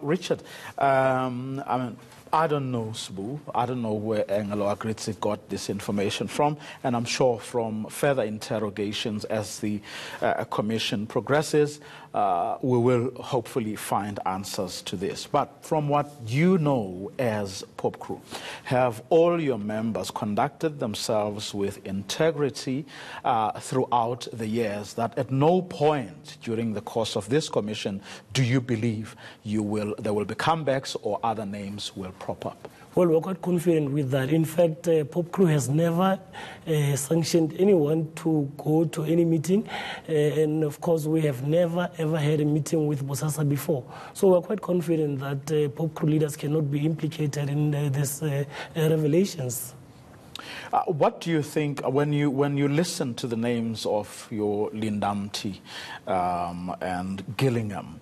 Richard, I don't know, Sbu. I don't know where Angelo Agritzi got this information from, and I'm sure from further interrogations as the commission progresses, we will hopefully find answers to this. But from what you know as Popcru, have all your members conducted themselves with integrity throughout the years, that at no point during the course of this commission do you believe there will be comebacks or other names will prop up? Well, we're quite confident with that. In fact, Popcru has never sanctioned anyone to go to any meeting. And of course, we have never, ever had a meeting with Bosasa before. So we're quite confident that Popcru leaders cannot be implicated in these revelations. What do you think when you listen to the names of your Lindamti and Gillingham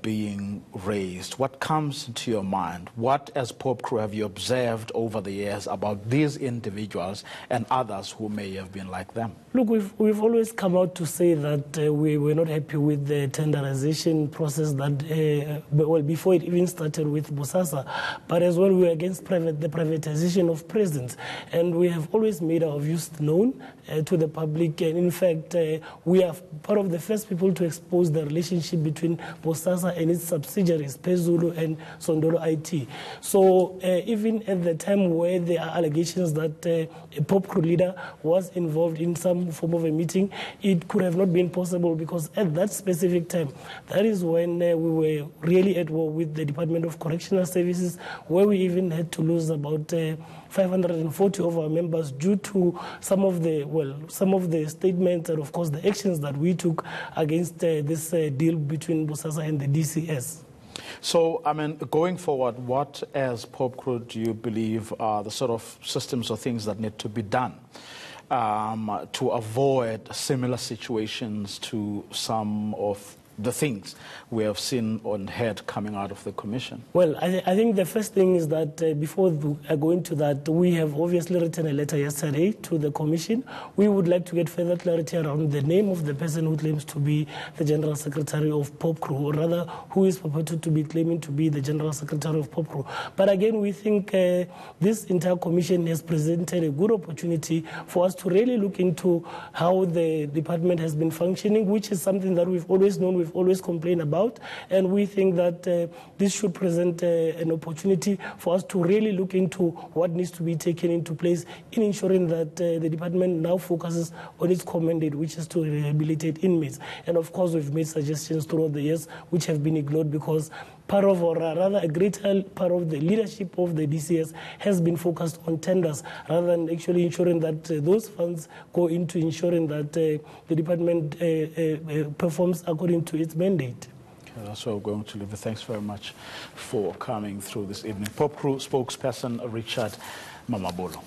being raised? What comes into your mind? What, as Popcru, have you observed over the years about these individuals and others who may have been like them? Look, we've always come out to say that we were not happy with the tenderization process that, well, before it even started with Bosasa, but as well we were against the privatization of prisons. And we have always made our views known to the public. And in fact, we are part of the first people to expose the relationship between Bosasa and its subsidiaries, Pezulu and Sondolo IT. So even at the time where there are allegations that a Popcru leader was involved in some form of a meeting, it could have not been possible, because at that specific time, that is when we were really at war with the Department of Correctional Services, where we even had to lose about 540 of our members due to some of the statements and of course the actions that we took against this deal between Bosasa and the DCS. So, going forward, what as Popcru do you believe are the sort of systems or things that need to be done to avoid similar situations to some of the things we have seen and heard coming out of the commission? Well, I think the first thing is that before I go into that, we have obviously written a letter yesterday to the commission. We would like to get further clarity around the name of the person who claims to be the General Secretary of Popcru, or rather who is purported to be claiming to be the General Secretary of Popcru. But again, we think this entire commission has presented a good opportunity for us to really look into how the department has been functioning, which is something that we've always known, we've always complained about, and we think that this should present an opportunity for us to really look into what needs to be taken into place in ensuring that the department now focuses on its core mandate, which is to rehabilitate inmates. And of course, we've made suggestions throughout the years which have been ignored, because part of, or rather a greater part of the leadership of the DCS has been focused on tenders rather than actually ensuring that those funds go into ensuring that the department performs according to its mandate. Okay, that's where we're going to leave it. Thanks very much for coming through this evening. Popcru spokesperson Richard Mamabolo.